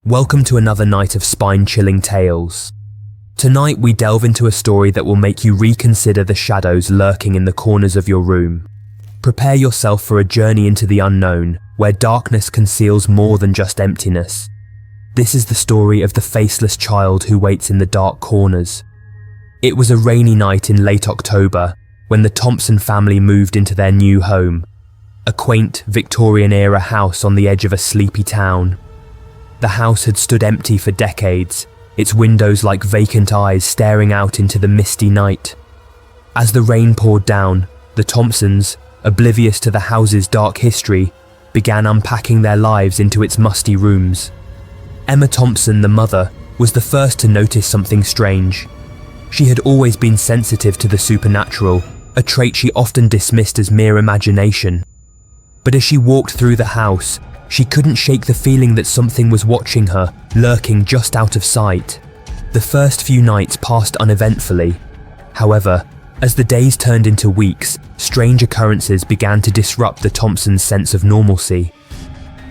Welcome to another night of spine-chilling tales. Tonight we delve into a story that will make you reconsider the shadows lurking in the corners of your room. Prepare yourself for a journey into the unknown, where darkness conceals more than just emptiness. This is the story of the faceless child who waits in the dark corners. It was a rainy night in late October when the Thompson family moved into their new home, a quaint Victorian-era house on the edge of a sleepy town. The house had stood empty for decades, its windows like vacant eyes staring out into the misty night. As the rain poured down, the Thompsons, oblivious to the house's dark history, began unpacking their lives into its musty rooms. Emma Thompson, the mother, was the first to notice something strange. She had always been sensitive to the supernatural, a trait she often dismissed as mere imagination. But as she walked through the house, she couldn't shake the feeling that something was watching her, lurking just out of sight. The first few nights passed uneventfully. However, as the days turned into weeks, strange occurrences began to disrupt the Thompsons' sense of normalcy.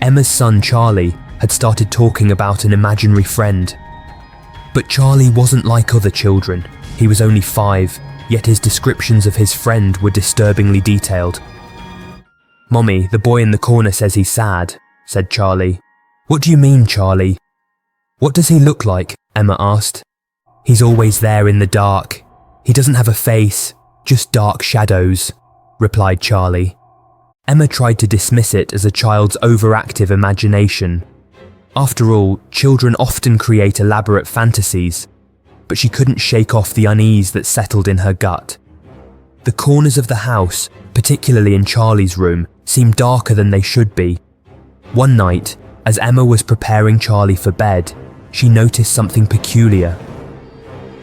Emma's son, Charlie, had started talking about an imaginary friend. But Charlie wasn't like other children. He was only 5, yet his descriptions of his friend were disturbingly detailed. "Mommy, the boy in the corner says he's sad," said Charlie. "What do you mean, Charlie?" "What does he look like?" Emma asked. "He's always there in the dark. He doesn't have a face, just dark shadows," replied Charlie. Emma tried to dismiss it as a child's overactive imagination. After all, children often create elaborate fantasies, but she couldn't shake off the unease that settled in her gut. The corners of the house, particularly in Charlie's room, seemed darker than they should be. One night, as Emma was preparing Charlie for bed, she noticed something peculiar.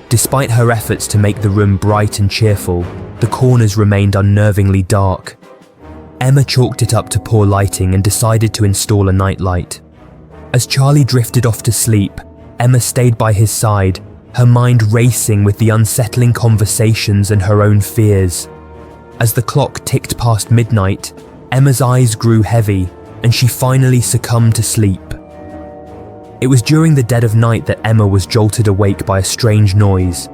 Despite her efforts to make the room bright and cheerful, the corners remained unnervingly dark. Emma chalked it up to poor lighting and decided to install a nightlight. As Charlie drifted off to sleep, Emma stayed by his side, her mind racing with the unsettling conversations and her own fears. As the clock ticked past midnight, Emma's eyes grew heavy, and she finally succumbed to sleep. It was during the dead of night that Emma was jolted awake by a strange noise.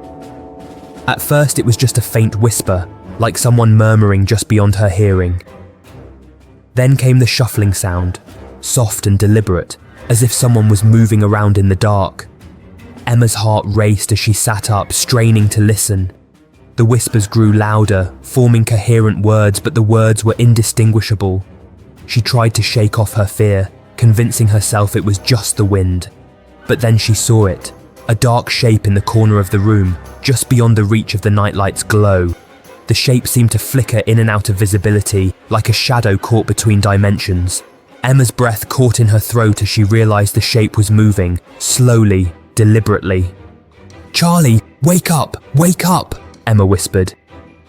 At first it was just a faint whisper, like someone murmuring just beyond her hearing. Then came the shuffling sound, soft and deliberate, as if someone was moving around in the dark. Emma's heart raced as she sat up, straining to listen. The whispers grew louder, forming coherent words, but the words were indistinguishable. She tried to shake off her fear, convincing herself it was just the wind. But then she saw it, a dark shape in the corner of the room, just beyond the reach of the nightlight's glow. The shape seemed to flicker in and out of visibility, like a shadow caught between dimensions. Emma's breath caught in her throat as she realized the shape was moving, slowly, deliberately. "Charlie, wake up! Wake up!" Emma whispered.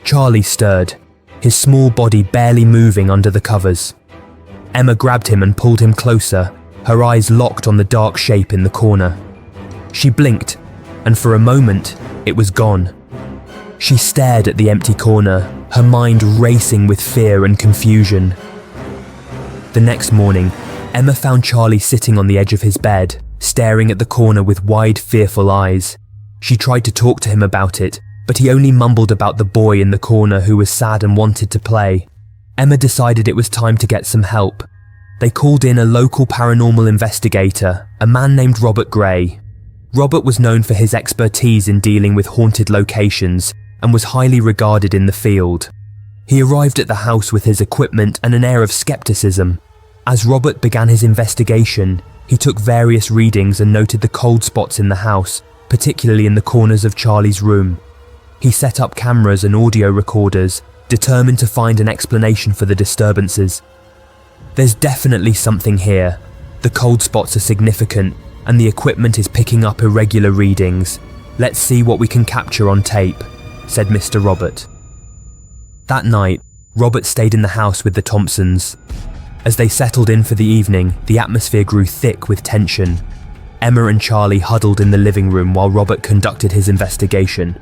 Charlie stirred, his small body barely moving under the covers. Emma grabbed him and pulled him closer, her eyes locked on the dark shape in the corner. She blinked, and for a moment, it was gone. She stared at the empty corner, her mind racing with fear and confusion. The next morning, Emma found Charlie sitting on the edge of his bed, staring at the corner with wide, fearful eyes. She tried to talk to him about it, but he only mumbled about the boy in the corner who was sad and wanted to play. Emma decided it was time to get some help. They called in a local paranormal investigator, a man named Robert Gray. Robert was known for his expertise in dealing with haunted locations and was highly regarded in the field. He arrived at the house with his equipment and an air of skepticism. As Robert began his investigation, he took various readings and noted the cold spots in the house, particularly in the corners of Charlie's room. He set up cameras and audio recorders, determined to find an explanation for the disturbances. "There's definitely something here. The cold spots are significant, and the equipment is picking up irregular readings. Let's see what we can capture on tape," said Mr. Robert. That night, Robert stayed in the house with the Thompsons. As they settled in for the evening, the atmosphere grew thick with tension. Emma and Charlie huddled in the living room while Robert conducted his investigation.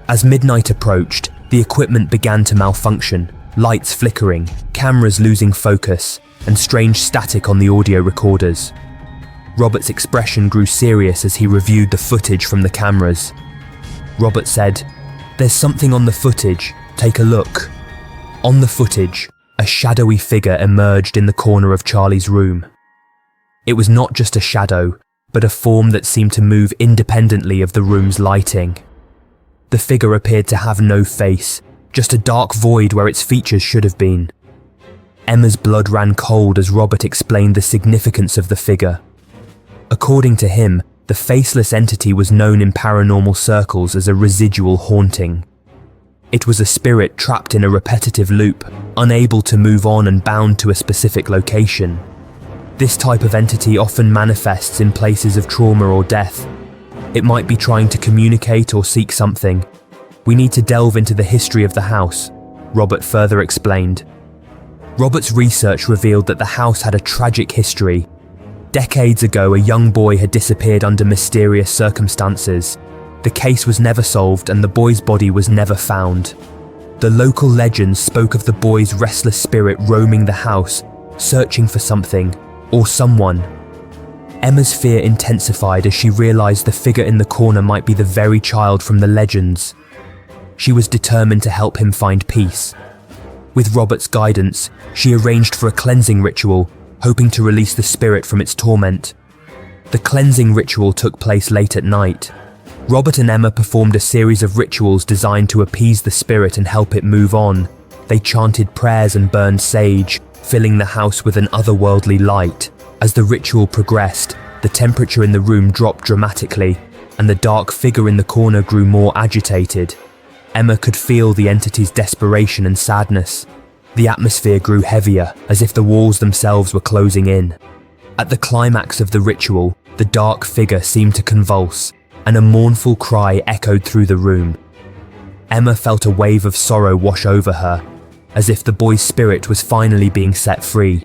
As midnight approached, the equipment began to malfunction, lights flickering, cameras losing focus, and strange static on the audio recorders. Robert's expression grew serious as he reviewed the footage from the cameras. Robert said, "There's something on the footage, take a look." On the footage, a shadowy figure emerged in the corner of Charlie's room. It was not just a shadow, but a form that seemed to move independently of the room's lighting. The figure appeared to have no face, just a dark void where its features should have been. Emma's blood ran cold as Robert explained the significance of the figure. According to him, the faceless entity was known in paranormal circles as a residual haunting. It was a spirit trapped in a repetitive loop, unable to move on and bound to a specific location. This type of entity often manifests in places of trauma or death. It might be trying to communicate or seek something. We need to delve into the history of the house, Robert further explained. Robert's research revealed that the house had a tragic history. Decades ago, a young boy had disappeared under mysterious circumstances. The case was never solved and the boy's body was never found. The local legends spoke of the boy's restless spirit roaming the house, searching for something or someone. Emma's fear intensified as she realized the figure in the corner might be the very child from the legends. She was determined to help him find peace. With Robert's guidance, she arranged for a cleansing ritual, hoping to release the spirit from its torment. The cleansing ritual took place late at night. Robert and Emma performed a series of rituals designed to appease the spirit and help it move on. They chanted prayers and burned sage, filling the house with an otherworldly light. As the ritual progressed, the temperature in the room dropped dramatically, and the dark figure in the corner grew more agitated. Emma could feel the entity's desperation and sadness. The atmosphere grew heavier, as if the walls themselves were closing in. At the climax of the ritual, the dark figure seemed to convulse, and a mournful cry echoed through the room. Emma felt a wave of sorrow wash over her, as if the boy's spirit was finally being set free.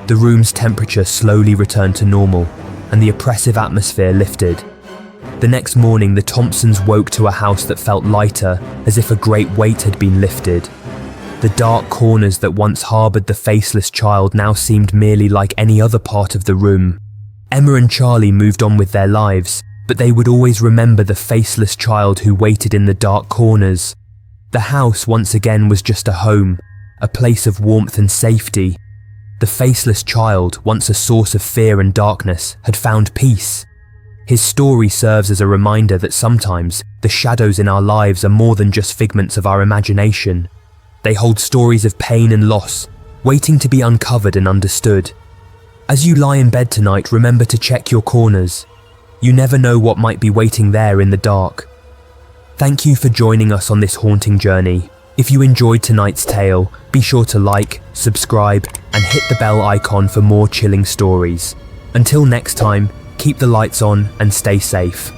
The room's temperature slowly returned to normal, and the oppressive atmosphere lifted. The next morning, the Thompsons woke to a house that felt lighter, as if a great weight had been lifted. The dark corners that once harbored the faceless child now seemed merely like any other part of the room. Emma and Charlie moved on with their lives, but they would always remember the faceless child who waited in the dark corners. The house once again was just a home, a place of warmth and safety. The faceless child, once a source of fear and darkness, had found peace. His story serves as a reminder that sometimes the shadows in our lives are more than just figments of our imagination. They hold stories of pain and loss, waiting to be uncovered and understood. As you lie in bed tonight, remember to check your corners. You never know what might be waiting there in the dark. Thank you for joining us on this haunting journey. If you enjoyed tonight's tale, be sure to like, subscribe, and hit the bell icon for more chilling stories. Until next time, keep the lights on and stay safe.